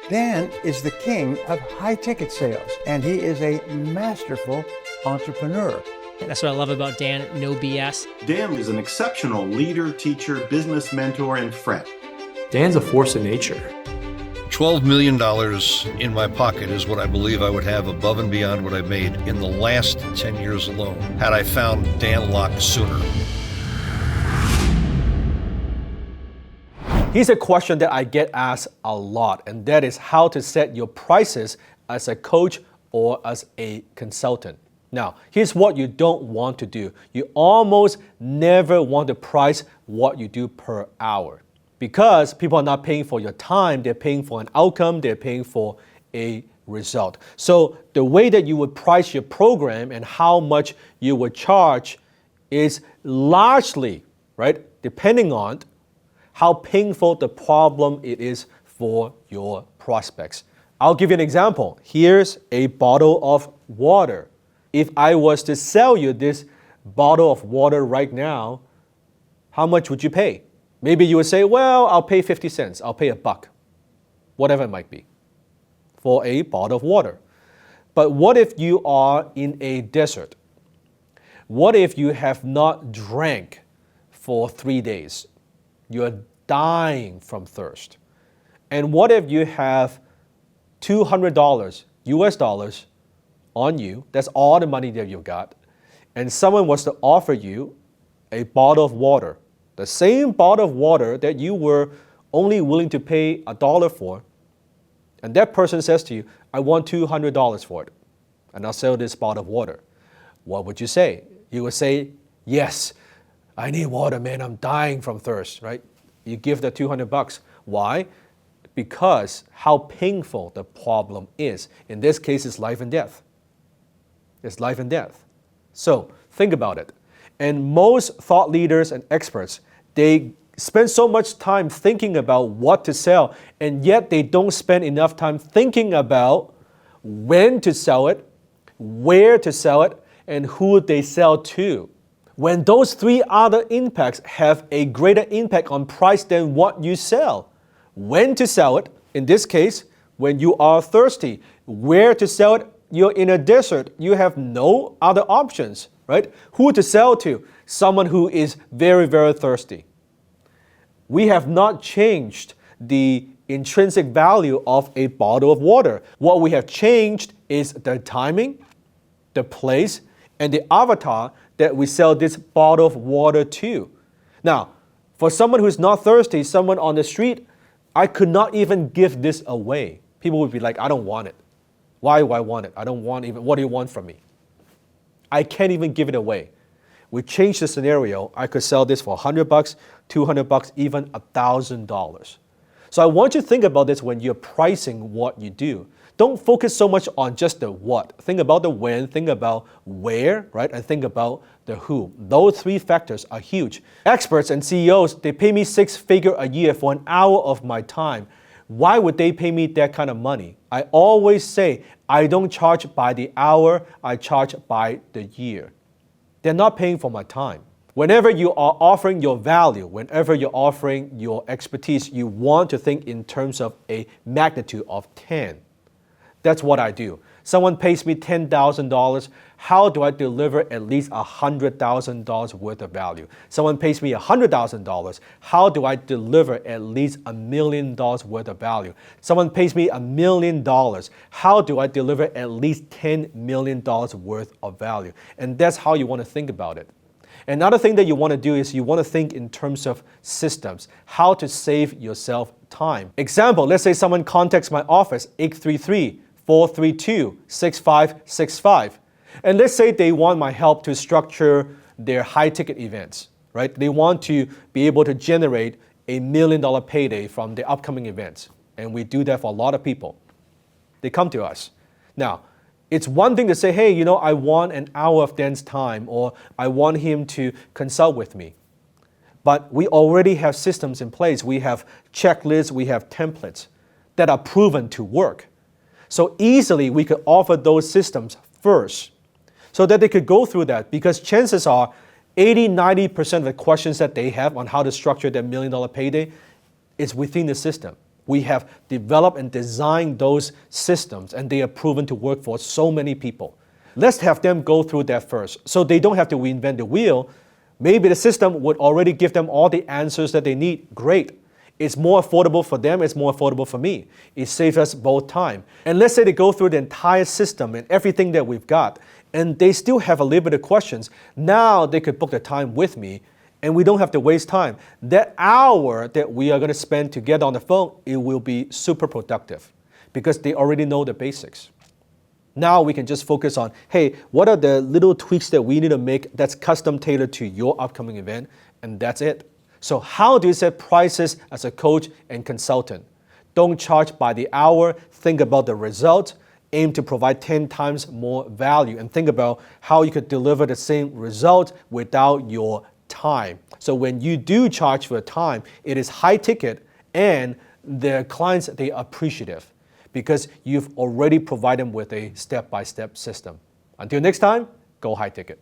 Dan is the king of high-ticket sales, and he is a masterful entrepreneur. That's what I love about Dan, no BS. Dan is an exceptional leader, teacher, business mentor, and friend. Dan's a force of nature. $12 million in my pocket is what I believe I would have above and beyond what I've made in the last 10 years alone, had I found Dan Locke sooner. Here's a question that I get asked a lot, and that is how to set your prices as a coach or as a consultant. Now, here's what you don't want to do. You almost never want to price what you do per hour, because people are not paying for your time, they're paying for an outcome, they're paying for a result. So the way that you would price your program and how much you would charge is largely, right, depending on how painful the problem it is for your prospects. I'll give you an example. Here's a bottle of water. If I was to sell you this bottle of water right now, how much would you pay? Maybe you would say, well, I'll pay 50 cents, I'll pay $1, whatever it might be, for a bottle of water. But what if you are in a desert? What if you have not drank for 3 days? You're dying from thirst. And what if you have $200 US dollars on you, that's all the money that you've got, and someone was to offer you a bottle of water, the same bottle of water that you were only willing to pay $1 for, and that person says to you, I want $200 for it, and I'll sell this bottle of water. What would you say? You would say, yes, I need water, man, I'm dying from thirst, right? You give the $200. Why? Because how painful the problem is. In this case, it's life and death. It's life and death. So think about it. And most thought leaders and experts, they spend so much time thinking about what to sell, and yet they don't spend enough time thinking about when to sell it, where to sell it, and who they sell to. When those three other impacts have a greater impact on price than what you sell. When to sell it, in this case, when you are thirsty. Where to sell it, you're in a desert, you have no other options, right? Who to sell to? Someone who is very, very thirsty. We have not changed the intrinsic value of a bottle of water. What we have changed is the timing, the place, and the avatar that we sell this bottle of water to. Now, for someone who's not thirsty, someone on the street, I could not even give this away. People would be like, I don't want it. Why do I want it? I don't want even, what do you want from me? I can't even give it away. We changed the scenario. I could sell this for $100, $200, even $1,000. So I want you to think about this when you're pricing what you do. Don't focus so much on just the what. Think about the when, think about where, right? And think about the who. Those three factors are huge. Experts and CEOs, they pay me 6 figures a year for an hour of my time. Why would they pay me that kind of money? I always say, I don't charge by the hour, I charge by the year. They're not paying for my time. Whenever you are offering your value, whenever you're offering your expertise, you want to think in terms of a magnitude of 10. That's what I do. Someone pays me $10,000. How do I deliver at least $100,000 worth of value? Someone pays me $100,000. How do I deliver at least $1 million worth of value? Someone pays me $1 million. How do I deliver at least $10 million worth of value? And that's how you want to think about it. Another thing that you want to do is you want to think in terms of systems, how to save yourself time. Example, let's say someone contacts my office, 833-432-6565. And let's say they want my help to structure their high-ticket events, right? They want to be able to generate $1 million payday from the upcoming events. And we do that for a lot of people. They come to us. Now, it's one thing to say, hey, you know, I want an hour of Dan's time, or I want him to consult with me. But we already have systems in place. We have checklists, we have templates that are proven to work. So easily we could offer those systems first so that they could go through that, because chances are 80-90% of the questions that they have on how to structure their $1 million payday is within the system. We have developed and designed those systems, and they are proven to work for so many people. Let's have them go through that first, so they don't have to reinvent the wheel. Maybe the system would already give them all the answers that they need. Great. It's more affordable for them, it's more affordable for me. It saves us both time. And let's say they go through the entire system and everything that we've got, and they still have a little bit of questions. Now they could book the time with me, and we don't have to waste time. That hour that we are going to spend together on the phone, it will be super productive because they already know the basics. Now we can just focus on, hey, what are the little tweaks that we need to make that's custom tailored to your upcoming event, and that's it. So how do you set prices as a coach and consultant? Don't charge by the hour, think about the result, aim to provide 10 times more value, and think about how you could deliver the same result without your time. So when you do charge for time, it is high ticket and the clients, they are appreciative because you've already provided them with a step-by-step system. Until next time, go high ticket.